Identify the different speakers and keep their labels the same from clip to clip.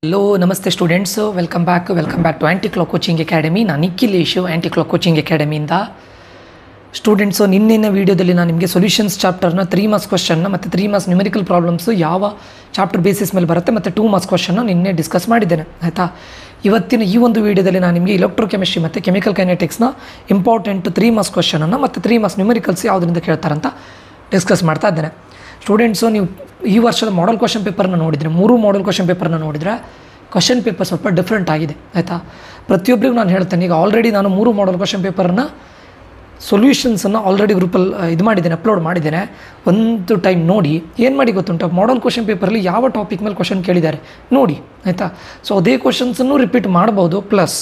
Speaker 1: Hello ನಮಸ್ತೆ students, welcome back to anti clock coaching academy. ನಾನು Nikhilesh, anti clock coaching ಅಕಾಡೆಮಿಯಿಂದ. Students, ನಿನ್ನೆನ ವೀಡಿಯೋದಲ್ಲಿ ನಾನು ನಿಮಗೆ ಸೊಲ್ಯೂಷನ್ಸ್ ಚಾಪ್ಟರ್ನ 3 ಮಾರ್ಕ್ಸ್ ಕ್ವಶನ್ನ ಮತ್ತು 3 ಮಾರ್ಕ್ಸ್ ನ್ಯೂಮರಿಕಲ್ ಪ್ರಾಬ್ಲಮ್ಸು ಯಾವ ಚಾಪ್ಟರ್ ಬೇಸಿಸ್ ಮೇಲೆ ಬರುತ್ತೆ ಮತ್ತು 2 ಮಾರ್ಕ್ಸ್ ಕ್ವಶನ್ನ ನಿನ್ನೆ ಡಿಸ್ಕಸ್ ಮಾಡಿದ್ದೇನೆ, ಆಯಿತಾ. ಇವತ್ತಿನ ಈ ಒಂದು ವೀಡಿಯೋದಲ್ಲಿ ನಾನು ನಿಮಗೆ ಎಲೆಕ್ಟ್ರೋಕೆಮಿಸ್ಟ್ರಿ ಮತ್ತು ಕೆಮಿಕಲ್ ಕೈನೆಟಿಕ್ಸ್ನ ಇಂಪಾರ್ಟೆಂಟ್ 3 ಮಾರ್ಕ್ಸ್ ಕ್ವಶನನ್ನು ಮತ್ತು 3 ಮಾರ್ಕ್ಸ್ ನ್ಯೂಮರಿಕಲ್ಸ್ ಯಾವುದರಿಂದ ಕೇಳ್ತಾರಂತ ಡಿಸ್ಕಸ್ ಮಾಡ್ತಾ ಇದ್ದೇನೆ. ಸ್ಟೂಡೆಂಟ್ಸು, ನೀವು ಈ ವರ್ಷದ ಮಾಡಲ್ ಕ್ವಶನ್ ಪೇಪರ್ನ ನೋಡಿದರೆ, 3 ಮಾಡಲ್ ಕ್ವಶನ್ ಪೇಪರ್ನ ನೋಡಿದರೆ ಕ್ವಶನ್ ಪೇಪರ್ ಸ್ವಲ್ಪ ಡಿಫ್ರೆಂಟ್ ಆಗಿದೆ, ಆಯಿತಾ. ಪ್ರತಿಯೊಬ್ಬರಿಗೂ ನಾನು ಹೇಳ್ತೇನೆ, ಈಗ ಆಲ್ರೆಡಿ ನಾನು 3 ಮಾಡಲ್ ಕ್ವಶನ್ ಪೇಪರ್ನ ಸೊಲ್ಯೂಷನ್ಸನ್ನು ಆಲ್ರೆಡಿ ಗ್ರೂಪಲ್ಲಿ ಇದು ಮಾಡಿದ್ದೇನೆ, ಅಪ್ಲೋಡ್ ಮಾಡಿದ್ದೇನೆ. ಒಂದು ಟೈಮ್ ನೋಡಿ, ಏನು ಮಾಡಿ ಗೊತ್ತುಂಟು, ಮಾಡಲ್ ಕ್ವಶನ್ ಪೇಪರಲ್ಲಿ ಯಾವ ಟಾಪಿಕ್ ಮೇಲೆ ಕ್ವಶನ್ ಕೇಳಿದ್ದಾರೆ ನೋಡಿ, ಆಯಿತಾ. ಸೊ ಅದೇ ಕ್ವಶನ್ಸನ್ನು ರಿಪೀಟ್ ಮಾಡ್ಬೋದು, ಪ್ಲಸ್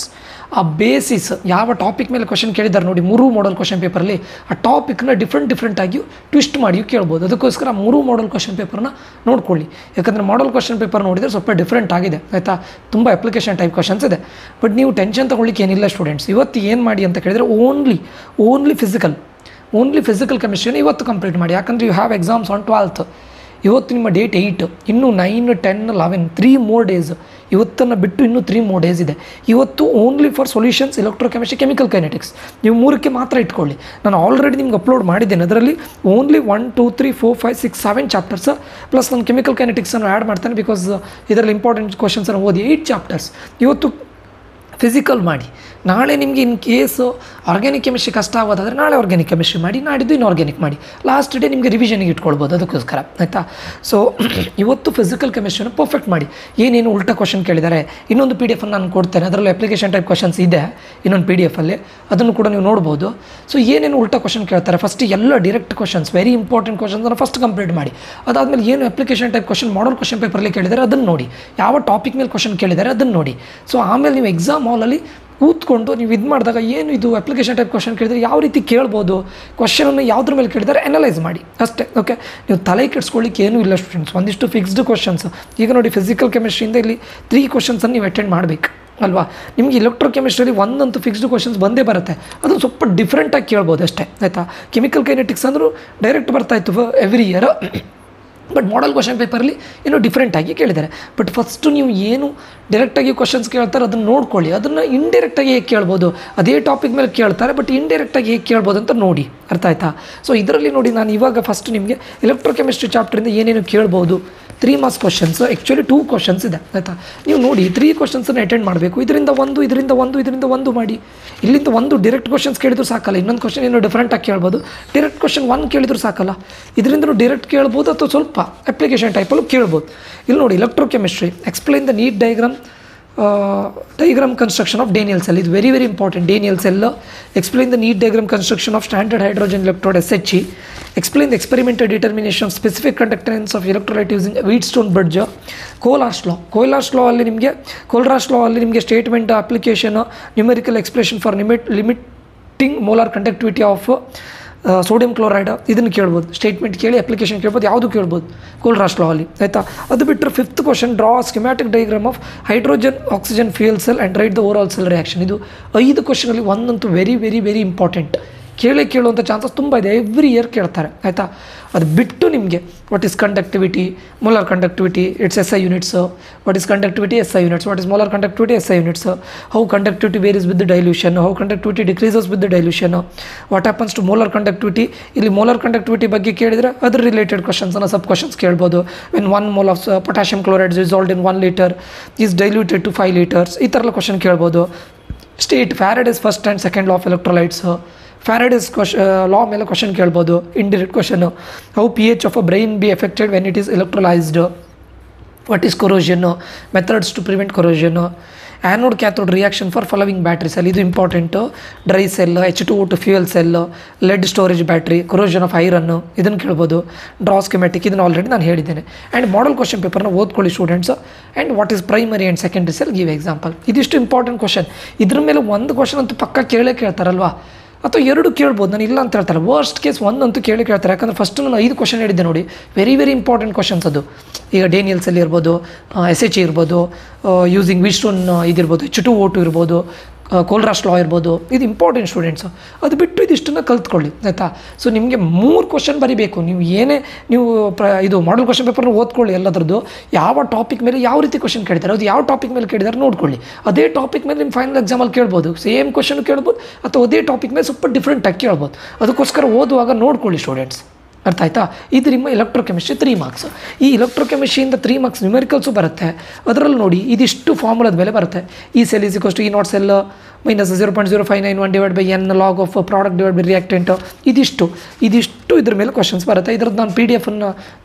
Speaker 1: ಆ ಬೇಸಿಸ್ ಯಾವ ಟಾಪಿಕ್ ಮೇಲೆ ಕ್ವಶನ್ ಕೇಳಿದ್ದಾರೆ ನೋಡಿ 3 ಮಾಡಲ್ ಕ್ವಶನ್ ಪೇಪರಲ್ಲಿ ಆ ಟಾಪಿಕ್ನ ಡಿಫ್ರೆಂಟಾಗಿಯೂ ಟ್ವಿಸ್ಟ್ ಮಾಡಿಯೂ ಕೇಳ್ಬೋದು. ಅದಕ್ಕೋಸ್ಕರ 3 ಮಾಡಲ್ ಕ್ವಶನ್ ಪೇಪರ್ನ ನೋಡ್ಕೊಳ್ಳಿ, ಯಾಕಂದರೆ ಮಾಡಲ್ ಕ್ವಶನ್ ಪೇಪರ್ ನೋಡಿದರೆ ಸ್ವಲ್ಪ ಡಿಫ್ರೆಂಟ್ ಆಗಿದೆ, ಆಯಿತಾ. ತುಂಬ ಅಪ್ಲಿಕೇಶನ್ ಟೈಪ್ ಕ್ವಶನ್ಸ್ ಇದೆ. ಬಟ್ ನೀವು ಟೆನ್ಷನ್ ತೊಗೊಳ್ಳಿಕ್ಕೆ ಏನಿಲ್ಲ ಸ್ಟೂಡೆಂಟ್ಸ್. ಇವತ್ತು ಏನು ಮಾಡಿ ಅಂತ ಕೇಳಿದರೆ ಓನ್ಲಿ ಫಿಸಿಕಲ್ ಕೆಮಿಸ್ಟ್ರಿನ ಇವತ್ತು ಕಂಪ್ಲೀಟ್ ಮಾಡಿ, ಯಾಕಂದರೆ you have exams on 12th. ಇವತ್ತು ನಿಮ್ಮ ಡೇಟ್ 8, ಇನ್ನೂ 9, 10, 11 3 more ಡೇಸ್. ಇವತ್ತನ್ನು ಬಿಟ್ಟು ಇನ್ನೂ 3 more ಡೇಸ್ ಇದೆ. ಇವತ್ತು only for solutions electrochemistry, chemical kinetics ನೀವು 3ಕ್ಕೆ ಮಾತ್ರ ಇಟ್ಕೊಳ್ಳಿ. ನಾನು ಆಲ್ರೆಡಿ ನಿಮ್ಗೆ ಅಪ್ಲೋಡ್ ಮಾಡಿದ್ದೇನೆ. ಅದರಲ್ಲಿ ಓನ್ಲಿ 1 2 3 4 5 6 7 ಚಾಪ್ಟರ್ಸ್ ಪ್ಲಸ್ ನಾನು ಕೆಮಿಕಲ್ ಕೈನೆಟಿಕ್ಸನ್ನು ಆ್ಯಡ್ ಮಾಡ್ತೇನೆ, ಬಿಕಾಸ್ ಇದರಲ್ಲಿ ಇಂಪಾರ್ಟೆಂಟ್ ಕ್ವಶನ್ಸನ್ನು ಓದಿ 8 ಚಾಪ್ಟರ್ಸ್ ಇವತ್ತು ಫಿಸಿಕಲ್ ಮಾಡಿ. ನಾಳೆ ನಿಮಗೆ ಇನ್ ಕೇಸು ಆರ್ಗ್ಯಾನಿಕ್ ಕೆಮಿಸ್ಟ್ರಿ ಕಷ್ಟ ಆಗೋದಾದರೆ ನಾಳೆ ಆರ್ಗ್ಯಾನಿಕ್ ಕೆಮಿಸ್ಟ್ರಿ ಮಾಡಿ, ನಾಡಿದ್ದು ಇನ್ಆರ್ಗ್ಯಾನಿಕ್ ಮಾಡಿ. ಲಾಸ್ಟ್ ಡೇ ನಿಮಗೆ ರಿವಿಷನ್ಗೆ ಇಟ್ಕೊಳ್ಬೋದು, ಅದಕ್ಕೋಸ್ಕರ, ಆಯಿತಾ. ಸೊ ಇವತ್ತು ಫಿಸಿಕಲ್ ಕೆಮಿಸ್ಟ್ರಿನ ಪರ್ಫೆಕ್ಟ್ ಮಾಡಿ. ಏನೇನು ಉಲ್ಟಾ ಕ್ವಶನ್ ಕೇಳಿದ್ದಾರೆ, ಇನ್ನೊಂದು PDF ನಾನು ಕೊಡ್ತೇನೆ, ಅದರಲ್ಲಿ ಅಪ್ಲಿಕೇಶನ್ ಟೈಪ್ ಕ್ವಶನ್ಸ್ ಇದೆ ಇನ್ನೊಂದು PDF ಅಲ್ಲಿ, ಅದನ್ನು ಕೂಡ ನೀವು ನೋಡ್ಬೋದು. ಸೊ ಏನೇನು ಉಲ್ಟಾ ಕ್ವಶನ್ ಕೇಳ್ತಾರೆ, ಫಸ್ಟ್ ಎಲ್ಲ ಡೈರೆಕ್ಟ್ ಕ್ವಶನ್ಸ್, ವೆರಿ ಇಂಪಾರ್ಟೆಂಟ್ ಕ್ವಶನ್ಸನ್ನು ಫಸ್ಟ್ ಕಂಪ್ಲೀಟ್ ಮಾಡಿ. ಅದಾದಮೇಲೆ ಏನು application type question model question ಪೇಪರಲ್ಲಿ ಕೇಳಿದ್ದಾರೆ ಅದನ್ನು ನೋಡಿ, ಯಾವ ಟಾಪಿಕ್ ಮೇಲೆ ಕ್ವಶನ್ ಕೇಳಿದ್ದಾರೆ ಅದನ್ನು ನೋಡಿ. ಸೊ ಆಮೇಲೆ ನೀವು ಎಕ್ಸಾಮ್ ಹಾಲಲ್ಲಿ ಕೂತ್ಕೊಂಡು ನೀವು ಇದು ಮಾಡಿದಾಗ ಏನು ಇದು ಅಪ್ಲಿಕೇಶನ್ ಟೈಪ್ ಕ್ವಶನ್ ಕೇಳಿದರೆ ಯಾವ ರೀತಿ ಕೇಳ್ಬೋದು, ಕ್ವಶನನ್ನು ಯಾವುದ್ರ ಮೇಲೆ ಕೇಳಿದರೆ ಅನಲೈಸ್ ಮಾಡಿ ಅಷ್ಟೇ, ಓಕೆ. ನೀವು ತಲೆ ಕೆಡಿಸ್ಕೊಳ್ಳಿಕ್ಕೆ ಏನೂ ಇಲ್ಲ ಸ್ಟೂಡೆಂಟ್ಸ್. ಒಂದಿಷ್ಟು ಫಿಕ್ಸ್ಡ್ ಕ್ವಶನ್ಸ್. ಈಗ ನೋಡಿ, ಫಿಸಿಕಲ್ ಕೆಮಿಸ್ಟ್ರಿಯಿಂದ ಇಲ್ಲಿ 3 ಕ್ವಶನ್ಸನ್ನು ನೀವು ಅಟೆಂಡ್ ಮಾಡಬೇಕು ಅಲ್ವಾ. ನಿಮಗೆ ಎಲೆಕ್ಟ್ರೋ ಕೆಮಿಸ್ಟ್ರಿಯಲ್ಲಿ ಒಂದಂತೂ ಫಿಕ್ಸ್ಡ್ ಕ್ವಶನ್ಸ್ ಬಂದೇ ಬರುತ್ತೆ, ಅದು ಸ್ವಲ್ಪ ಡಿಫ್ರೆಂಟಾಗಿ ಕೇಳ್ಬೋದು ಅಷ್ಟೇ, ಆಯಿತಾ. ಕೆಮಿಕಲ್ ಕೈನೆಟಿಕ್ಸ್ ಅಂದರೂ ಡೈರೆಕ್ಟ್ ಬರ್ತಾಯಿತ್ತು every year, but model question ಪೇಪರಲ್ಲಿ ಏನೋ ಡಿಫ್ರೆಂಟಾಗಿ ಕೇಳಿದ್ದಾರೆ. ಬಟ್ ಫಸ್ಟು ನೀವು ಏನು ಡೈರೆಕ್ಟಾಗಿ ಕ್ವಶನ್ಸ್ ಕೇಳ್ತಾರೆ ಅದನ್ನು ನೋಡ್ಕೊಳ್ಳಿ, ಅದನ್ನು ಇಂಡೈರೆಕ್ಟಾಗಿ ಹೇಗೆ ಕೇಳ್ಬೋದು, ಅದೇ ಟಾಪಿಕ್ ಮೇಲೆ ಕೇಳ್ತಾರೆ ಬಟ್ ಇಂಡೈರೆಕ್ಟಾಗಿ ಹೇಗೆ ಕೇಳ್ಬೋದು ಅಂತ ನೋಡಿ, ಅರ್ಥ ಆಯಿತಾ. ಸೊ ಇದರಲ್ಲಿ ನೋಡಿ, ನಾನು ಇವಾಗ ಫಸ್ಟ್ ನಿಮಗೆ ಎಲೆಕ್ಟ್ರೋಕೆಮಿಸ್ಟ್ರಿ ಚಾಪ್ಟರಿಂದ ಏನೇನು ಕೇಳ್ಬೋದು 3 ಮಾರ್ಕ್ಸ್ ಕ್ವಶನ್ಸ್, ಆ್ಯಕ್ಚುಲಿ 2 ಕ್ವಶನ್ಸ್ ಇದೆ, ಆಯಿತಾ. ನೀವು ನೋಡಿ 3 ಕ್ವಶನ್ಸನ್ನು ಅಟೆಂಡ್ ಮಾಡಬೇಕು. ಇದರಿಂದ ಒಂದು ಮಾಡಿ. ಇಲ್ಲಿಂದ ಒಂದು ಡೈರೆಕ್ಟ್ ಕ್ವಶನ್ಸ್ ಕೇಳಿದ್ರು ಸಾಕಲ್ಲ, ಇನ್ನೊಂದು ಕ್ವಶನ್ ಏನೋ ಡಿಫ್ರೆಂಟಾಗಿ ಕೇಳ್ಬೋದು. ಡೈರೆಕ್ಟ್ ಕ್ವಶನ್ 1 ಕೇಳಿದ್ರು ಸಾಕಲ್ಲ, ಇದರಿಂದ ಡೈರೆಕ್ಟ್ ಕೇಳ್ಬೋದು ಅಥವಾ ಸ್ವಲ್ಪ ಅಪ್ಲಿಕೇಶನ್ ಟೈಪಲ್ಲೂ ಕೇಳ್ಬೋದು. ಇಲ್ಲಿ ನೋಡಿ, electrochemistry explain the neat diagram construction of Daniell cell. ಇದು very important. Daniell cell. Explain the neat diagram construction of standard hydrogen electrode SHE. Explain the experimental determination of specific conductance of electrolyte using Wheatstone bridge. Kohlrausch's law ಅಲ್ಲಿ ನಿಮಗೆ statement application, numerical expression for limiting molar conductivity of sodium chloride, ಇದನ್ನು ಕೇಳ್ಬೋದು. Statement ಕೇಳಿ application ಕೇಳ್ಬೋದು, ಯಾವುದು ಕೇಳ್ಬೋದು ಕೋಲಾರ್ಸ್ law ಅಲ್ಲಿ, ಆಯಿತಾ. ಅದು ಬಿಟ್ಟರೆ 5th question, draw schematic diagram of hydrogen oxygen fuel cell and right the overall cell reaction. ಇದು 5 ಕ್ವಶನಲ್ಲಿ ಒಂದಂತೂ ವೆರಿ ಇಂಪಾರ್ಟೆಂಟ್. ಕೇಳುವಂಥ ಚಾನ್ಸಸ್ ತುಂಬ ಇದೆ, ಎವ್ರಿ ಇಯರ್ ಕೇಳ್ತಾರೆ, ಆಯಿತಾ. ಅದು ಬಿಟ್ಟು ನಿಮಗೆ what is conductivity, molar conductivity, it's SI units, what is conductivity SI units, what is molar conductivity SI units, how conductivity varies with the dilution, how conductivity decreases with the dilution, what happens to molar conductivity. ಇಲ್ಲಿ molar conductivity ಬಗ್ಗೆ ಕೇಳಿದರೆ ಅದ್ರ related ಕ್ವಶನ್ಸನ್ನು sub questions ಕೇಳ್ಬೋದು. When 1 mole of potassium chloride dissolved in 1 liter is diluted to 5 liters, ಈ ಥರ ಎಲ್ಲ question ಕೇಳ್ಬೋದು. State Faraday's first and second law of electrolytes, Faraday's law ಮೇಲೆ ಕ್ವಶನ್ ಕೇಳ್ಬೋದು. Indirect question, how pH of a brine be affected when it is electrolysed, what is corrosion, methods to prevent corrosion, anode cathode reaction for following battery cell, ಇದು important. Dry cell, H2O two fuel cell, lead storage battery, corrosion of iron, ಇದನ್ನು ಕೇಳ್ಬೋದು. Draw schematic, ಇದನ್ನು already ನಾನು ಹೇಳಿದ್ದೇನೆ. And model question ಪೇಪರ್ನ ಓದ್ಕೊಳ್ಳಿ students. And what is primary and secondary cell, give example. ಇದಿಷ್ಟು important question. ಇದ್ರ ಮೇಲೆ ಒಂದು ಕ್ವಶನ್ ಅಂತೂ ಪಕ್ಕ ಕೇಳ್ತಾರಲ್ವಾ, ಅಥವಾ 2 ಕೇಳ್ಬೋದು, ನಾನು ಇಲ್ಲ ಅಂತ ಹೇಳ್ತಾರೆ. ವರ್ಸ್ಟ್ ಕೇಸ್ 1 ಅಂತೂ ಕೇಳ್ತಾರೆ, ಯಾಕಂದರೆ ಫಸ್ಟ್ ನಾನು 5 ಕ್ವಶನ್ ಹೇಳಿದ್ದೆ ನೋಡಿ, ವೆರಿ ಇಂಪಾರ್ಟೆಂಟ್ ಕ್ವಶನ್ಸ್ ಅದು. ಈಗ ಡೇನಿಯಲ್ ಸೆಲ್ ಇರ್ಬೋದು, SHE ಇರ್ಬೋದು, ಯೂಸಿಂಗ್ ವೀಟ್ಸ್ಟೋನ್ ಇದಿರ್ಬೋದು, H2O2 ಇರ್ಬೋದು, ಕೋಲ್ರಾಸ್ ಲಾ ಇರ್ಬೋದು, ಇದು ಇಂಪಾರ್ಟೆಂಟ್ ಸ್ಟೂಡೆಂಟ್ಸು. ಅದು ಬಿಟ್ಟು ಇದಿಷ್ಟನ್ನು ಕಲ್ತ್ಕೊಳ್ಳಿ ಆಯಿತಾ. ಸೊ ನಿಮಗೆ 3 ಕ್ವಶನ್ ಬರೀಬೇಕು. ನೀವು ಏನೇ ನೀವು ಇದು ಮಾಡಲ್ ಕ್ವಶನ್ ಪೇಪರ್ನ ಓದ್ಕೊಳ್ಳಿ ಎಲ್ಲದ್ರದ್ದು, ಯಾವ ಟಾಪಿಕ್ ಮೇಲೆ ಯಾವ ರೀತಿ ಕ್ವಶನ್ ಕೇಳಿದ್ದಾರೆ, ಅದು ಯಾವ ಟಾಪಿಕ್ ಮೇಲೆ ಕೇಳಿದ್ದಾರೆ ನೋಡ್ಕೊಳ್ಳಿ. ಅದೇ ಟಾಪಿಕ್ ಮೇಲೆ ನಿಮ್ಮ ಫೈನಲ್ ಎಕ್ಸಾಮಲ್ಲಿ ಕೇಳ್ಬೋದು, ಸೇಮ್ ಕ್ವಶನ್ ಕೇಳ್ಬೋದು, ಅಥವಾ ಅದೇ ಟಾಪಿಕ್ ಮೇಲೆ ಸ್ವಲ್ಪ ಡಿಫ್ರೆಂಟಾಗಿ ಕೇಳ್ಬೋದು. ಅದಕ್ಕೋಸ್ಕರ ಓದುವಾಗ ನೋಡ್ಕೊಳ್ಳಿ ಸ್ಟೂಡೆಂಟ್ಸ್, ಅರ್ಥ ಆಯ್ತಾ. ಇದು ನಿಮ್ಮ ಎಲೆಕ್ಟ್ರೋಕೆಮಿಸ್ಟ್ರಿ 3 ಮಾರ್ಕ್ಸ್. ಈ ಎಲೆಕ್ಟ್ರೋಕೆಮಿಸ್ಟ್ರಿಯಿಂದ 3 ಮಾರ್ಕ್ಸ್ ನ್ಯೂಮೆರಿಕಲ್ಸು ಬರುತ್ತೆ. ಅದರಲ್ಲಿ ನೋಡಿ ಇದಿಷ್ಟು ಫಾರ್ಮುಲಾದ ಮೇಲೆ ಬರುತ್ತೆ. ಈ ಸೆಲ್ ಈಸ್ ಈಕ್ವಲ್ಸ್ ಟು ಈ not sell minus 0.0591 divide by N log of product divide by reactant. ಇದಿಷ್ಟು ಇದ್ರ ಮೇಲೆ ಕ್ವಶನ್ಸ್ ಬರುತ್ತೆ. ಇದ್ರದ್ದು ನಾನು PDF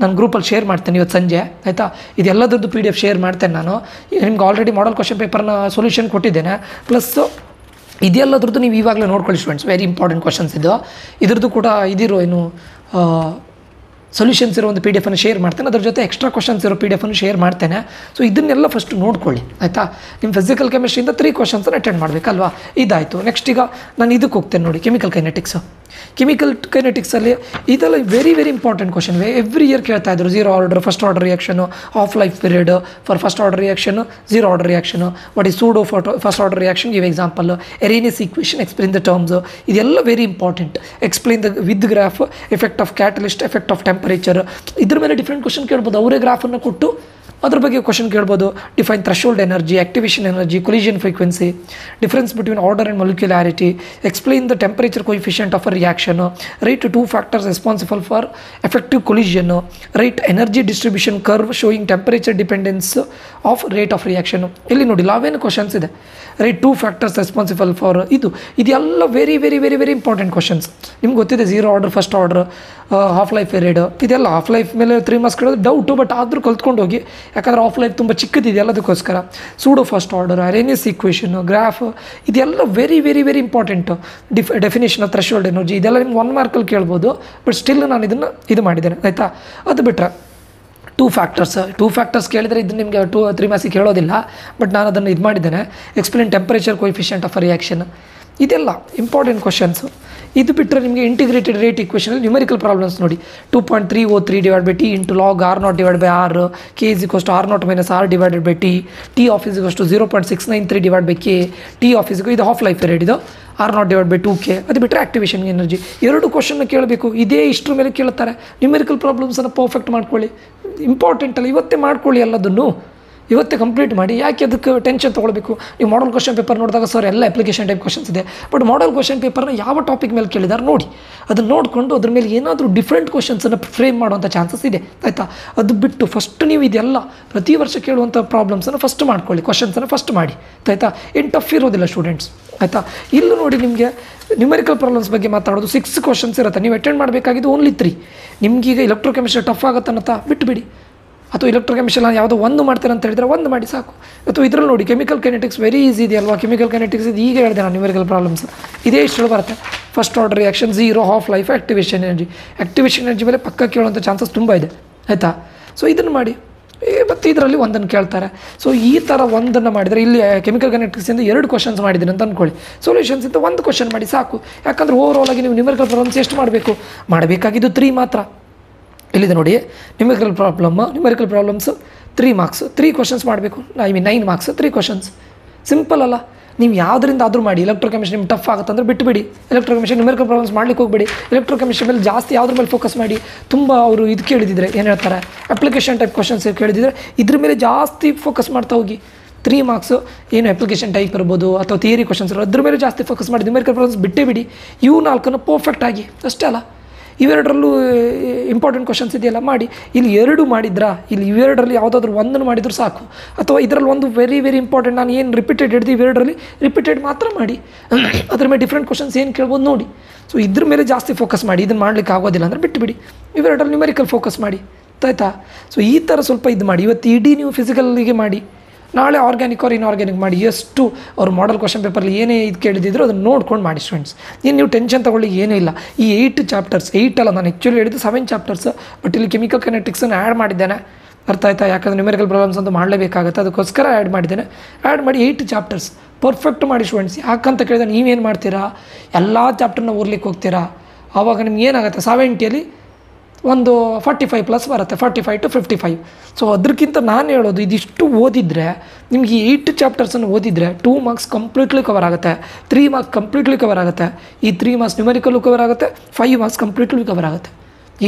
Speaker 1: ನಾನು ಗ್ರೂಪಲ್ಲಿ ಶೇರ್ ಮಾಡ್ತೇನೆ ಇವತ್ತು ಸಂಜೆ ಆಯಿತಾ. ಇದೆಲ್ಲದರದ್ದು PDF ಶೇರ್ ಮಾಡ್ತೇನೆ ನಾನು. ನಿಮ್ಗೆ ಆಲ್ರೆಡಿ ಮಾಡಲ್ ಕ್ವಶನ್ ಪೇಪರ್ನ ಸೊಲ್ಯೂಷನ್ ಕೊಟ್ಟಿದ್ದೇನೆ. ಪ್ಲಸ್ ಇದೆಲ್ಲದ್ರದ್ದು ನೀವು ಇವಾಗಲೇ ನೋಡ್ಕೊಳ್ಳಿ ಸ್ಟೂಡೆಂಟ್ಸ್, ವೆರಿ ಇಂಪಾರ್ಟೆಂಟ್ ಕ್ವಶನ್ಸ್ ಇದು. ಇದ್ರದ್ದು ಕೂಡ ಇದಿರೋ ಏನು ಸೊಲ್ಯೂಷನ್ಸ್ ಇರೋ ಒಂದು PDF ಶೇರ್ ಮಾಡ್ತೇನೆ. ಅದ್ರ ಜೊತೆ ಎಕ್ಸ್ಟ್ರಾ ಕ್ವಶನ್ಸ್ ಇರೋ PDF ಶೇರ್ ಮಾಡ್ತೇನೆ. ಸೊ ಇದನ್ನೆಲ್ಲ ಫಸ್ಟ್ ನೋಡ್ಕೊಳ್ಳಿ ಆಯಿತಾ. ನಿಮ್ಮ ಫಿಸಿಕಲ್ ಕೆಮಿಸ್ಟ್ರಿಯಿಂದ 3 ಕ್ವಶನ್ಸನ್ನು ಅಟೆಂಡ್ ಮಾಡಬೇಕಲ್ವಾ. ಇದಾಯಿತು. ನೆಕ್ಸ್ಟ್ ಈಗ ನಾನು ಇದಕ್ಕೆ ಹೋಗ್ತೇನೆ ನೋಡಿ, ಕೆಮಿಕಲ್ ಕೈನೆಟಿಕ್ಸಲ್ಲಿ ಇದೆಲ್ಲ very very important question. Every year ಕೇಳ್ತಾ ಇದ್ರು. 0 order, first order reaction, half life period for first order reaction, 0 order reaction, what is pseudo first order reaction, give example, Arrhenius equation, explain the terms. ಇದೆಲ್ಲ very important. Explain the with graph, effect of catalyst, effect of temperature. ಇದ್ರ ಮೇಲೆ different question ಕೇಳ್ಬೋದು. ಅವರೇ ಗ್ರಾಫನ್ನು ಕೊಟ್ಟು ಅದ್ರ ಬಗ್ಗೆ question ಕೇಳ್ಬೋದು. Define threshold energy, activation energy, collision frequency, difference between order and molecularity, explain the temperature coefficient of a reaction, write 2 factors responsible for effective collision, write energy distribution curve showing temperature dependence of rate of reaction. ಇಲ್ಲಿ ನೋಡಿ ಲಾವೇನು questions ಇದೆ. Write 2 factors responsible for ಇದೆಲ್ಲ very very very very important questions. ನಿಮ್ಗೆ ಗೊತ್ತಿದೆ 0 order, first order, half life period, ಇದೆಲ್ಲ half life ಮೇಲೆ 3 marks ಕೇಳೋದು ಡೌಟು. ಬಟ್ ಆದರೂ ಕಲ್ತ್ಕೊಂಡು ಹೋಗಿ, ಯಾಕಂದರೆ ಹಾಫ್ ಲೈಫ್ ತುಂಬ ಚಿಕ್ಕದಿದೆ ಎಲ್ಲದಕ್ಕೋಸ್ಕರ. Pseudo first order, Arrhenius equation, graph, ಇದೆಲ್ಲ very very very important. Definition of threshold energy, ಇದೆಲ್ಲ ನಿಮ್ಗೆ 1 ಮಾರ್ಕಲ್ಲಿ ಕೇಳ್ಬೋದು. ಬಟ್ ಸ್ಟಿಲ್ ನಾನು ಇದನ್ನು ಇದು ಮಾಡಿದ್ದೇನೆ ಆಯಿತಾ. ಅದು ಬಿಟ್ಟರೆ 2 ಫ್ಯಾಕ್ಟರ್ಸ್ ಕೇಳಿದರೆ ಇದು ನಿಮಗೆ 3 ಮಾರ್ಕ್ಸಿಗೆ ಕೇಳೋದಿಲ್ಲ. ಬಟ್ ನಾನು ಅದನ್ನು ಇದು ಮಾಡಿದ್ದೇನೆ. Explain temperature coefficient of a reaction, ಇದೆಲ್ಲ ಇಂಪಾರ್ಟೆಂಟ್ ಕ್ವಶನ್ಸು. ಇದು ಬಿಟ್ಟರೆ ನಿಮಗೆ ಇಂಟಿಗ್ರೇಟೆಡ್ ರೇಟ್ ಇಕ್ವೇಷನಲ್ಲಿ ನ್ಯೂಮೆರಿಕಲ್ ಪ್ರಾಬ್ಲಮ್ಸ್ ನೋಡಿ. 2.303 divide by T into log R0 divide by R, K is equals to R0 minus R divided by T, T of is equals to 0.693 divide by K, T of is ಇದು half life period, ಇದು R0 divide by 2K. ಅದು ಬಿಟ್ಟರೆ activation energy. 2 ಕ್ವಶನ್ನ ಕೇಳಬೇಕು. ಇದೇ ಇಷ್ಟರ ಮೇಲೆ ಕೇಳ್ತಾರೆ. Numerical ಪ್ರಾಬ್ಲಮ್ಸನ್ನು perfect ಮಾಡ್ಕೊಳ್ಳಿ. ಇಂಪಾರ್ಟೆಂಟ್ ಅಲ್ಲ, ಇವತ್ತೇ ಮಾಡ್ಕೊಳ್ಳಿ ಎಲ್ಲದನ್ನು. ಇವತ್ತೇ ಕಂಪ್ಲೀಟ್ ಮಾಡಿ. ಯಾಕೆ ಅದಕ್ಕೆ ಟೆನ್ಷನ್ ತೊಗೊಳ್ಬೇಕು? ನೀವು ಮಾಡಲ್ ಕ್ವಶನ್ ಪೇಪರ್ ನೋಡಿದಾಗ ಸರ್ ಎಲ್ಲ ಅಪ್ಲಿಕೇಶನ್ ಟೈಪ್ ಕ್ವಶನ್ಸ್ ಇದೆ. ಬಟ್ ಮಾಡಲ್ ಕ್ವಶನ್ ಪೇಪರ್ನ ಯಾವ ಟಾಪಿಕ್ ಮೇಲೆ ಕೇಳಿದಾರೆ ನೋಡಿ. ಅದನ್ನು ನೋಡಿಕೊಂಡು ಅದ್ರ ಮೇಲೆ ಏನಾದರೂ ಡಿಫ್ರೆಂಟ್ ಕ್ವಶನ್ಸನ್ನು ಫ್ರೇಮ್ ಮಾಡುವಂಥ ಚಾನ್ಸಸ್ ಇದೆ ಆಯಿತಾ. ಅದು ಬಿಟ್ಟು ಫಸ್ಟ್ ನೀವು ಇದೆಲ್ಲ ಪ್ರತಿ ವರ್ಷ ಕೇಳುವಂಥ ಪ್ರಾಬ್ಲಮ್ಸನ್ನು ಫಸ್ಟ್ ಮಾಡ್ಕೊಳ್ಳಿ, ಕ್ವಶನ್ಸನ್ನು ಫಸ್ಟ್ ಮಾಡಿ ಆಯಿತಾ. ಏನು ಟಫ್ ಇರೋದಿಲ್ಲ ಸ್ಟೂಡೆಂಟ್ಸ್ ಆಯಿತಾ. ಇಲ್ಲೂ ನೋಡಿ ನಿಮಗೆ ನ್ಯೂಮೆರಿಕಲ್ ಪ್ರಾಬ್ಲಮ್ಸ್ ಬಗ್ಗೆ ಮಾತಾಡೋದು 6 ಕ್ವಶನ್ಸ್ ಇರುತ್ತೆ. ನೀವು ಅಟೆಂಡ್ ಮಾಡಬೇಕಾಗಿದ್ದು ಓನ್ಲಿ 3. ನಿಮಗೀಗ ಎಲೆಕ್ಟ್ರೋಕೆಮಿಸ್ಟ್ರಿ ಟಫ್ ಆಗುತ್ತನ್ನತ್ತಾ ಬಿಟ್ಟುಬಿಡಿ. ಅಥವಾ ಎಲೆಕ್ಟ್ರೋಕೆಮಿಸ್ಟ್ರಿ ನಾನು ಯಾವುದೋ ಒಂದು ಮಾಡ್ತೇನೆ ಅಂತ ಹೇಳಿದರೆ ಒಂದು ಮಾಡಿ ಸಾಕು. ಅಥವಾ ಇದರಲ್ಲಿ ನೋಡಿ ಕೆಮಿಕಲ್ ಕೈನೆಟಿಕ್ಸ್ ವೆರಿ ಈಸಿ ಇದೆ ಅಲ್ವಾ. ಕೆಮಿಕಲ್ ಕೈನೆಟಿಕ್ಸ್ ಇದು ಈಗ ಹೇಳಿದೆ ನಾನು. ನ್ಯೂಮೆರಿಕಲ್ ಪ್ರಾಬ್ಲಮ್ಸ್ ಇದೇ ಇಷ್ಟು ಬರುತ್ತೆ. First order reaction, 0, half life, activation energy ಮೇಲೆ ಪಕ್ಕ ಕೇಳುವಂಥ ಚಾನ್ಸಸ್ ತುಂಬ ಇದೆ ಆಯಿತಾ. ಸೊ ಇದನ್ನು ಮಾಡಿ. ಮತ್ತು ಇದರಲ್ಲಿ ಒಂದನ್ನು ಕೇಳ್ತಾರೆ. ಸೊ ಈ ಥರ ಒಂದನ್ನು ಮಾಡಿದರೆ, ಇಲ್ಲಿ ಕೆಮಿಕಲ್ ಕೈನೆಟಿಕ್ಸಿಂದ 2 ಕ್ವಶನ್ಸ್ ಮಾಡಿದ್ದೀನಿ ಅಂತ ಅಂದ್ಕೊಳ್ಳಿ. ಸೊಲ್ಯೂಷನ್ಸಿಂದ 1 ಕ್ವಶನ್ ಮಾಡಿ ಸಾಕು. ಯಾಕಂದರೆ ಓವರಾಲ್ ಆಗಿ ನೀವು ನ್ಯೂಮೆರಿಕಲ್ ಪ್ರಾಬ್ಲಮ್ಸ್ ಎಷ್ಟು ಮಾಡಬೇಕಾಗಿದ್ದು 3 ಮಾತ್ರ. ಇಲ್ಲಿದೆ ನೋಡಿ, ನ್ಯೂಮೆರಿಕಲ್ ಪ್ರಾಬ್ಲಮ್ಸ್ 3 ಮಾರ್ಕ್ಸ್, 3 ಕ್ವಶನ್ಸ್ ಮಾಡಬೇಕು. 9 ಮಾರ್ಕ್ಸ್ 3 ಕ್ವಶನ್ಸ್. ಸಿಂಪಲ್ ಅಲ್ಲ. ನೀವು ಯಾವುದರಿಂದ ಆದರೂ ಮಾಡಿ. ಎಲೆಕ್ಟ್ರೋಕೆಮಿಸ್ಟ್ರಿ ನಿಮ್ಗೆ ಟಫ್ ಆಗುತ್ತೆ ಅಂದರೆ ಬಿಟ್ಟುಬಿಡಿ. ಎಲೆಕ್ಟ್ರೋಕೆಮಿಸ್ಟ್ರಿ ನ್ಯೂಮೆರಿಕಲ್ ಪ್ರಾಬ್ಲಮ್ಸ್ ಮಾಡ್ಲಿಕ್ಕೆ ಹೋಗಬೇಡಿ. ಎಲೆಕ್ಟ್ರೋಕೆಮಿಸ್ಟ್ರಿ ಮೇಲೆ ಜಾಸ್ತಿ ಯಾವುದ್ರ ಮೇಲೆ ಫೋಕಸ್ ಮಾಡಿ. ತುಂಬ ಅವರು ಇದು ಕೇಳಿದಿದ್ರೆ ಏನು ಹೇಳ್ತಾರೆ, ಅಪ್ಲಿಕೇಶನ್ ಟೈಪ್ ಕ್ವಶನ್ಸ್ ಕೇಳಿದಿದ್ರೆ ಇದ್ರ ಮೇಲೆ ಜಾಸ್ತಿ ಫೋಕಸ್ ಮಾಡ್ತಾ ಹೋಗಿ. 3 ಮಾರ್ಕ್ಸು ಏನು ಅಪ್ಲಿಕೇಶನ್ ಟೈಪ್ ಇರ್ಬೋದು ಅಥವಾ ಥಿಯರಿ ಕ್ವಶನ್ಸ್ ಇರೋ ಅದ್ರ ಮೇಲೆ ಜಾಸ್ತಿ ಫೋಕಸ್ ಮಾಡಿ. ನ್ಯೂಮೆರಿಕಲ್ ಪ್ರಾಬ್ಲಮ್ಸ್ ಬಿಟ್ಟೇ ಬಿಡಿ. ಇವು 4 ಪರ್ಫೆಕ್ಟ್ ಆಗಿ ಅಷ್ಟೇ ಅಲ್ಲ. ಇವೆರಡರಲ್ಲೂ ಇಂಪಾರ್ಟೆಂಟ್ ಕ್ವಶನ್ಸ್ ಇದೆಯಲ್ಲ ಮಾಡಿ. ಇಲ್ಲಿ 2 ಮಾಡಿದ್ರಾ, ಇಲ್ಲಿ ಇವೆರಡರಲ್ಲಿ ಯಾವುದಾದ್ರೂ ಒಂದನ್ನು ಮಾಡಿದರೂ ಸಾಕು. ಅಥವಾ ಇದರಲ್ಲಿ ಒಂದು ವೆರಿ ವೆರಿ ಇಂಪಾರ್ಟೆಂಟ್, ನಾನು ಏನು ರಿಪೀಟೆಡ್ ಹಿಡಿದು ಇವೆರಡರಲ್ಲಿ ರಿಪೀಟೆಡ್ ಮಾತ್ರ ಮಾಡಿ. ಅದ್ರ ಮೇಲೆ ಡಿಫ್ರೆಂಟ್ ಕ್ವಶನ್ಸ್ ಏನು ಕೇಳ್ಬೋದು ನೋಡಿ. ಸೊ ಇದ್ರ ಮೇಲೆ ಜಾಸ್ತಿ ಫೋಕಸ್ ಮಾಡಿ. ಇದನ್ನು ಮಾಡಲಿಕ್ಕೆ ಆಗೋದಿಲ್ಲ ಅಂದರೆ ಬಿಟ್ಟುಬಿಡಿ. ಇವೆರಡರಲ್ಲಿ ನ್ಯೂಮೆರಿಕಲ್ ಫೋಕಸ್ ಮಾಡಿ ಆಯಿತಾ. ಸೊ ಈ ಥರ ಸ್ವಲ್ಪ ಇದು ಮಾಡಿ. ಇವತ್ತು ಇಡೀ ನೀವು ಫಿಸಿಕಲ್ಲಿಗೆ ಮಾಡಿ, ನಾಳೆ ಆರ್ಗ್ಯಾನಿಕ್ ಆರ್ ಇನ್ಆರ್ಗ್ಯಾನಿಕ್ ಮಾಡಿ. ಎಷ್ಟು ಅವ್ರು ಮಾಡಲ್ ಕ್ವಶನ್ ಪೇಪರ್ಲಿ ಏನೇ ಇದು ಕೇಳಿದ್ರು ಅದನ್ನು ನೋಡ್ಕೊಂಡು ಮಾಡಿ ಸ್ಟೂಡೆಂಟ್ಸ್. ನೀವು ಟೆನ್ಷನ್ ತೊಗೊಳ್ಳಿ ಏನೂ ಇಲ್ಲ. ಈ 8 ಚಾಪ್ಟರ್ಸ್, 8 ಅಲ್ಲ, ನಾನು ಆ್ಯಕ್ಚುಲಿ ಹೇಳಿದ್ದು 7 ಚಾಪ್ಟರ್ಸ್. ಬಟ್ ಇಲ್ಲಿ ಕೆಮಿಕಲ್ ಕೈನೆಟಿಕ್ಸನ್ನು ಆ್ಯಡ್ ಮಾಡಿದ್ದೇನೆ, ಅರ್ಥ ಆಯ್ತಾ. ಯಾಕಂದರೆ ನ್ಯೂಮೆರಿಕಲ್ ಪ್ರಾಬ್ಲಮ್ಸ್ ಅಂತ ಮಾಡಲೇಬೇಕಾಗುತ್ತೆ, ಅದಕ್ಕೋಸ್ಕರ ಆ್ಯಡ್ ಮಾಡಿದ್ದೇನೆ. ಆ್ಯಡ್ ಮಾಡಿ 8 ಚಾಪ್ಟರ್ಸ್ ಪರ್ಫೆಕ್ಟ್ ಮಾಡಿ ಸ್ಟೂಡೆಂಟ್ಸ್. ಯಾಕಂತ ಕೇಳಿದ್ರೆ ನೀವೇನು ಮಾಡ್ತೀರಾ, ಎಲ್ಲ ಚಾಪ್ಟರ್ನ ಓದ್ಲಿಕ್ಕೆ ಹೋಗ್ತೀರಾ. ಆವಾಗ ನಿಮ್ಗೆ ಏನಾಗುತ್ತೆ, 70ಯಲ್ಲಿ ಒಂದು 45 ಪ್ಲಸ್ ಬರುತ್ತೆ, 45 to 55. ಸೊ ಅದಕ್ಕಿಂತ ನಾನು ಹೇಳೋದು ಇದಿಷ್ಟು ಓದಿದರೆ ನಿಮಗೆ 8 ಚಾಪ್ಟರ್ಸನ್ನು ಓದಿದರೆ 2 ಮಾರ್ಕ್ಸ್ ಕಂಪ್ಲೀಟ್ಲಿ ಕವರ್ ಆಗುತ್ತೆ, 3 ಮಾರ್ಕ್ಸ್ ಕಂಪ್ಲೀಟ್ಲಿ ಕವರ್ ಆಗುತ್ತೆ, ಈ 3 ಮಾರ್ಕ್ಸ್ ನ್ಯೂಮರಿಕಲ್ಲು ಕವರ್ ಆಗುತ್ತೆ, 5 ಮಾರ್ಕ್ಸ್ ಕಂಪ್ಲೀಟ್ಲಿ ಕವರ್ ಆಗುತ್ತೆ.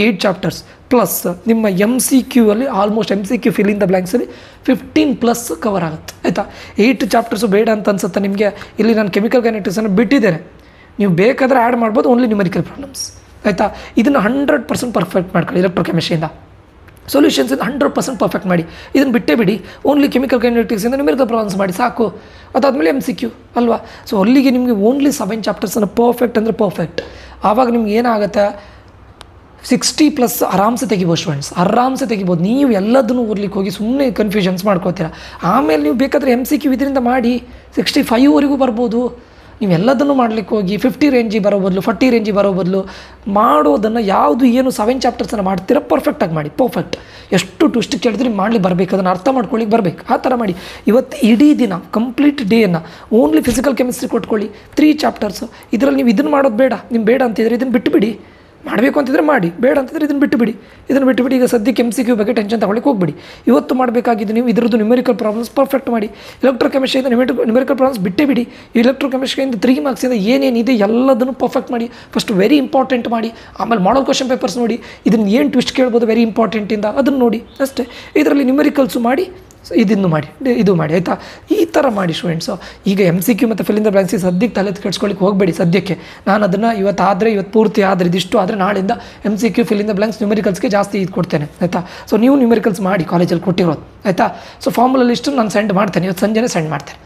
Speaker 1: 8 ಚಾಪ್ಟರ್ಸ್ ಪ್ಲಸ್ ನಿಮ್ಮ MCQ ಅಲ್ಲಿ almost MCQ fill in the ಬ್ಲ್ಯಾಂಕ್ಸಲ್ಲಿ 15+ ಕವರ್ ಆಗುತ್ತೆ, ಆಯಿತಾ. 8 ಚಾಪ್ಟರ್ಸು ಬೇಡ ಅಂತ ಅನ್ಸುತ್ತೆ ನಿಮಗೆ. ಇಲ್ಲಿ ನಾನು ಕೆಮಿಕಲ್ ಕೈನೆಟಿಕ್ಸನ್ನು ಬಿಟ್ಟಿದ್ದೇನೆ, ನೀವು ಬೇಕಾದರೆ ಆ್ಯಡ್ ಮಾಡ್ಬೋದು, ಓನ್ಲಿ ನ್ಯೂಮರಿಕಲ್ ಪ್ರಾಬ್ಲಮ್ಸ್, ಆಯಿತಾ. ಇದನ್ನು 100% ಪರ್ಫೆಕ್ಟ್ ಮಾಡ್ಕೊಳ್ಳಿ. ಎಲೆಕ್ಟ್ರೋಕೆಮಿಸ್ಟ್ರಿಯಿಂದ ಸೊಲ್ಯೂಷನ್ಸಿಂದ 100% ಪರ್ಫೆಕ್ಟ್ ಮಾಡಿ. ಇದನ್ನು ಬಿಟ್ಟೇ ಬಿಡಿ, ಓನ್ಲಿ ಕೆಮಿಕಲ್ ಕೈನೆಟಿಕ್ಸಿಂದ ನ್ಯೂಮರಿಕಲ್ ಪ್ರಾಬ್ಲಮ್ಸ್ ಮಾಡಿ ಸಾಕು. ಅದಾದಮೇಲೆ MCQ ಅಲ್ವಾ. ಸೊ ಅಲ್ಲಿಗೆ ನಿಮಗೆ ಓನ್ಲಿ 7 ಚಾಪ್ಟರ್ಸನ್ನು ಪರ್ಫೆಕ್ಟ್ ಅಂದರೆ ಪರ್ಫೆಕ್ಟ್. ಆವಾಗ ನಿಮ್ಗೆ ಏನಾಗುತ್ತೆ, 60+ ಆರಾಮ್ಸೆ ತೆಗಿಬೋದು ಸ್ಟೂಡೆಂಟ್ಸ್, ಆರಾಮ್ಸೆ ತೆಗಿಬೋದು. ನೀವು ಎಲ್ಲದನ್ನು ಓದ್ಲಿಕ್ಕೆ ಹೋಗಿ ಸುಮ್ಮನೆ ಕನ್ಫ್ಯೂಷನ್ಸ್ ಮಾಡ್ಕೋತೀರ. ಆಮೇಲೆ ನೀವು ಬೇಕಾದರೆ MCQ ಇದರಿಂದ ಮಾಡಿ 65ವರೆಗೂ ಬರ್ಬೋದು. ನೀವೆಲ್ಲದನ್ನು ಮಾಡಲಿಕ್ಕೆ ಹೋಗಿ 50 ರೇಂಜಿಗೆ ಬರೋ ಬದಲು 40 ರೇಂಜಿಗೆ ಬರೋ ಬದಲು ಮಾಡೋದನ್ನು ಯಾವುದು ಏನು 7 ಚಾಪ್ಟರ್ಸನ್ನು ಮಾಡ್ತೀರಾ ಪರ್ಫೆಕ್ಟಾಗಿ ಮಾಡಿ. ಪರ್ಫೆಕ್ಟ್ ಎಷ್ಟು ಟ್ವಿಸ್ಟ್ ಕೇಳಿದ್ರೆ ಮಾಡಲಿ ಬರಬೇಕು, ಅದನ್ನು ಅರ್ಥ ಮಾಡ್ಕೊಳ್ಳಿಕ್ಕೆ ಬರಬೇಕು, ಆ ಥರ ಮಾಡಿ. ಇವತ್ತು ಇಡೀ ದಿನ ಕಂಪ್ಲೀಟ್ ಡೇಯನ್ನು ಓನ್ಲಿ ಫಿಸಿಕಲ್ ಕೆಮಿಸ್ಟ್ರಿ ಕೊಟ್ಕೊಳ್ಳಿ, 3 ಚಾಪ್ಟರ್ಸು. ಇದರಲ್ಲಿ ನೀವು ಇದನ್ನು ಮಾಡೋದು ಬೇಡ, ನಿಮ್ಗೆ ಬೇಡ ಅಂತಿದ್ರೆ ಇದನ್ನು ಬಿಟ್ಟುಬಿಡಿ. ಮಾಡಬೇಕು ಅಂತಿದ್ರೆ ಮಾಡಿ, ಬೇಡ ಅಂತಿದ್ರೆ ಇದನ್ನು ಬಿಟ್ಟುಬಿಡಿ. ಈಗ ಸದ್ಯಕ್ಕೆ MCQ ಬಗ್ಗೆ ಟೆನ್ಷನ್ ತಗೊಳ್ಳಿಕ್ಕೆ ಹೋಗ್ಬಿಡಿ. ಇವತ್ತು ಮಾಡಬೇಕಾಗಿದ್ದು ನೀವು ಇದರದ್ದು ನ್ಯೂಮರಿಕಲ್ ಪ್ರಾಬ್ಲಮ್ಸ್ ಪರ್ಫೆಕ್ಟ್ ಮಾಡಿ. ಎಲೆಕ್ಟ್ರೋಕೆಮಿಸ್ಟ್ರಿಯಿಂದ ನ್ಯೂಮರಿಕಲ್ ಪ್ರಾಬ್ಲಮ್ಸ್ ಬಿಟ್ಟೇ ಬಿಡಿ. ಎಲೆಕ್ಟ್ರೋಕೆಮಿಸ್ಟ್ರಿಯಿಂದ 3 ಮಾರ್ಕ್ಸಿಂದ ಏನೇನಿದೆ ಎಲ್ಲದನ್ನು ಪರ್ಫೆಕ್ಟ್ ಮಾಡಿ. ಫಸ್ಟ್ ವೆರಿ ಇಂಪಾರ್ಟೆಂಟ್ ಮಾಡಿ, ಆಮೇಲೆ ಮಾಡಲ್ ಕ್ವಶನ್ ಪೇಪರ್ಸ್ ನೋಡಿ, ಇದನ್ನು ಏನು ಟ್ವಿಸ್ಟ್ ಕೇಳ್ಬೋದು ವೆರಿ ಇಂಪಾರ್ಟೆಂಟಿಂದ ಅದನ್ನು ನೋಡಿ ಅಷ್ಟೇ. ಇದರಲ್ಲಿ ನ್ಯೂಮರಿಕಲ್ಸು ಮಾಡಿ, ಇದನ್ನು ಮಾಡಿ, ಇದು ಮಾಡಿ, ಆಯಿತಾ. ಈ ಥರ ಮಾಡಿ ಸ್ಟೂಡೆಂಟ್ಸು. ಈಗ MCQ ಮತ್ತು ಫಿಲ್ ಇನ್ ದ ಬ್ಲ್ಯಾಂಕ್ಸಿಗೆ ಸದ್ಯಕ್ಕೆ ತಲೆ ಕೆಡ್ಸ್ಕೊಳ್ಳಿಕ್ಕೆ ಹೋಗಬೇಡಿ. ಸದ್ಯಕ್ಕೆ ನಾನು ಅದನ್ನು ಇವತ್ತು ಪೂರ್ತಿ ಆದರೆ ಇದಿಷ್ಟು ಆದರೆ ನಾಳಿಂದ MCQ fill in the blanks ನ್ಯೂಮರಿಕಲ್ಸ್ಗೆ ಜಾಸ್ತಿ ಇದು ಕೊಡ್ತೇನೆ, ಆಯಿತಾ. ಸೊ ನೀವು ನ್ಯೂಮರಿಕಲ್ಸ್ ಮಾಡಿ ಕಾಲೇಜಲ್ಲಿ ಕೊಟ್ಟಿರೋದು, ಆಯಿತಾ. ಸೊ ಫಾರ್ಮುಲಾ ಲಿಸ್ಟು ನಾನು ಸೆಂಡ್ ಮಾಡ್ತೇನೆ, ಇವತ್ತು ಸಂಜೆನೇ ಸೆಂಡ್ ಮಾಡ್ತೇನೆ.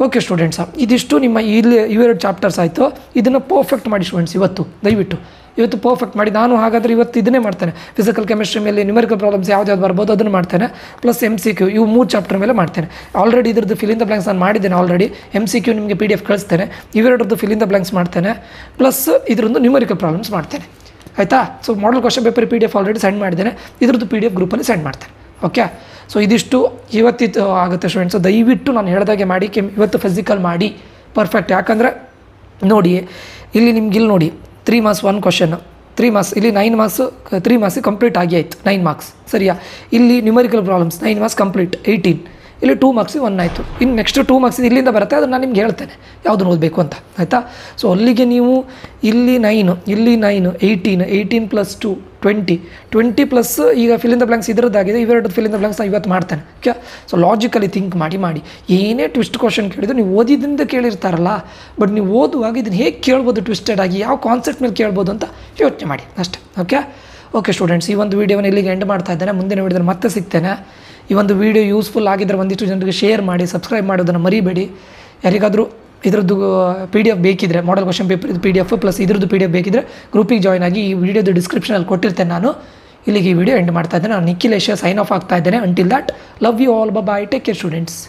Speaker 1: ಓಕೆ ಸ್ಟೂಡೆಂಟ್ಸ, ಇದಿಷ್ಟು ನಿಮ್ಮ ಇಲ್ಲಿ ಇವೆರಡು ಚಾಪ್ಟರ್ಸ್ ಆಯಿತು. ಇದನ್ನು ಪರ್ಫೆಕ್ಟ್ ಮಾಡಿ ಸ್ಟೂಡೆಂಟ್ಸ್ ಇವತ್ತು ಪರ್ಫೆಕ್ಟ್ ಮಾಡಿ. ನಾನು ಹಾಗಾದರೆ ಇವತ್ತು ಇದನ್ನೇ ಮಾಡ್ತೇನೆ, ಫಿಸಿಕಲ್ ಕೆಮಿಸ್ಟ್ರಿ ಮೇಲೆ ನ್ಯೂಮರಿಕಲ್ ಪ್ರಾಬ್ಲಮ್ಸ್ ಯಾವ್ದು ಬರ್ಬೋದು ಅದನ್ನು ಮಾಡ್ತೇನೆ, ಪ್ಲಸ್ MCQ ಇವು 3 ಚಾಪ್ಟರ್ ಮೇಲೆ ಮಾಡ್ತೇನೆ. ಆಲ್ರೆಡಿ ಇದ್ರದ್ದು ಫಿಲ್ ಇನ್ ದ ಬ್ಲ್ಯಾಂಕ್ಸ್ ನಾನು ಮಾಡಿದ್ದೇನೆ ಆಲ್ರೆಡಿ. MCQ ನಿಮಗೆ PDF ಕಳಿಸ್ತೇನೆ, ಇವೆರಡರದ್ದು ಫಿಲ್ ಇನ್ ದ ಬ್ಲ್ಯಾಂಕ್ಸ್ ಮಾಡ್ತೇನೆ, ಪ್ಲಸ್ ಇದರದ್ದು ನ್ಯೂಮರಿಕಲ್ ಪ್ರಾಬ್ಲಮ್ಸ್ ಮಾಡ್ತೇನೆ, ಆಯಿತಾ. So model question paper PDF already send ಮಾಡಿದ್ದೇನೆ, ಇದ್ರದ್ದು PDF ಗ್ರೂಪಲ್ಲಿ ಸೆಂಡ್ ಮಾಡ್ತೇನೆ. ಓಕೆ, ಸೊ ಇದಿಷ್ಟು ಇವತ್ತಿತ್ತು ಆಗುತ್ತೆ ಸ್ಟೂಡೆಂಟ್ಸ್. ದಯವಿಟ್ಟು ನಾನು ಹೇಳಿದಾಗೆ ಮಾಡಿ. ಇವತ್ತು ಫಿಸಿಕಲ್ ಮಾಡಿ ಪರ್ಫೆಕ್ಟ್. ಯಾಕಂದರೆ ನೋಡಿ ಇಲ್ಲಿ ನಿಮ್ಗೆ ಇಲ್ಲಿ ನೋಡಿ 3 ಮಾರ್ಕ್ಸ್ 1 ಕ್ವಶನ್, 3 ಮಾರ್ಕ್ಸ್ ಇಲ್ಲಿ 9 ಮಾರ್ಕ್ಸು 3 ಮಾರ್ಕ್ಸ್ ಕಂಪ್ಲೀಟ್ ಆಗಿ ಆಯಿತು, 9 ಮಾರ್ಕ್ಸ್ ಸರಿಯಾ. ಇಲ್ಲಿ ನ್ಯೂಮರಿಕಲ್ ಪ್ರಾಬ್ಲಮ್ಸ್ 9 ಮಾರ್ಕ್ಸ್ ಕಂಪ್ಲೀಟ್ 18, ಇಲ್ಲಿ 2 ಮಾರ್ಕ್ಸಿಗೆ 1 ಆಯಿತು. ಇನ್ನು ನೆಕ್ಸ್ಟ್ 2 ಮಾರ್ಕ್ಸ್ ಇಲ್ಲಿಂದ ಬರುತ್ತೆ, ಅದನ್ನು ನಾನು ನಿಮ್ಗೆ ಹೇಳ್ತೇನೆ ಯಾವುದನ್ನು ಓದಬೇಕು ಅಂತ, ಆಯಿತಾ. ಸೊ ಅಲ್ಲಿಗೆ ನೀವು ಇಲ್ಲಿ 9 18 ಪ್ಲಸ್ 2 20 ಪ್ಲಸ್ ಈಗ ಫಿಲ್ ಇನ್ ದ ಬ್ಲ್ಯಾಂಕ್ಸ್ ಇದರದ್ದಾಗಿದೆ, ಇವೆರಡು ಫಿಲ್ ಇನ್ ದ ಬ್ಲ್ಯಾಂಕ್ಸ್ ಇವತ್ತು ಮಾಡ್ತೇನೆ. ಓಕೆ, ಸೊ ಲಾಜಿಕಲಿ ಥಿಂಕ್ ಮಾಡಿ. ಏನೇ ಟ್ವಿಸ್ಟ್ ಕ್ವಶನ್ ಕೇಳಿದ್ರು ನೀವು ಓದಿದಿಂದ ಕೇಳಿರ್ತಾರಲ್ಲ, ಬಟ್ ನೀವು ಓದುವಾಗ ಇದನ್ನು ಹೇಗೆ ಕೇಳ್ಬೋದು ಟ್ವಿಸ್ಟೆಡ್ ಆಗಿ, ಯಾವ ಕಾನ್ಸೆಪ್ಟ್ ಮೇಲೆ ಕೇಳ್ಬೋದು ಅಂತ ಯೋಚನೆ ಮಾಡಿ ಅಷ್ಟೇ. ಓಕೆ ಸ್ಟೂಡೆಂಟ್ಸ್, ಈ ಒಂದು ವೀಡಿಯೋನ ಇಲ್ಲಿಗೆ ಎಂಡ್ ಮಾಡ್ತಾ ಇದ್ದೇನೆ. ಮುಂದಿನ ವೀಡಿಯೋದಲ್ಲಿ ಮತ್ತೆ ಸಿಗ್ತೇನೆ. ಈ ಒಂದು ವೀಡಿಯೋ ಯೂಸ್ಫುಲ್ ಆಗಿದ್ದರೆ ಒಂದಿಷ್ಟು ಜನರಿಗೆ ಶೇರ್ ಮಾಡಿ, ಸಬ್ಸ್ಕ್ರೈಬ್ ಮಾಡೋದನ್ನು ಮರಿಬೇಡಿ. ಯಾರಿಗಾದರೂ ಇದರದ್ದು PDF ಬೇಕಿದ್ದರೆ, ಮಾಡಲ್ ಕ್ವಶನ್ ಪೇಪರ್ ಇದು PDF ಪ್ಲಸ್ ಇದರದ್ದು PDF ಬೇಕಿದ್ದರೆ ಗ್ರೂಪಿಗೆ ಜಾಯ್ನ್ ಆಗಿ. ಈ ವಿಡಿಯೋದು ಡಿಸ್ಕ್ರಿಪ್ಷನಲ್ಲಿ ಕೊಟ್ಟಿರ್ತೇನೆ ನಾನು. ಇಲ್ಲಿಗೆ ಈ ವಿಡಿಯೋ ಎಂಡ್ ಮಾಡ್ತಾ ಇದ್ದೇನೆ. ನಾನು ನಿಖಿಲೇಶ್ ಸೈನ್ ಆಫ್ ಆಗ್ತಾ ಇದ್ದೇನೆ. Until that, love you all, bye, take care students.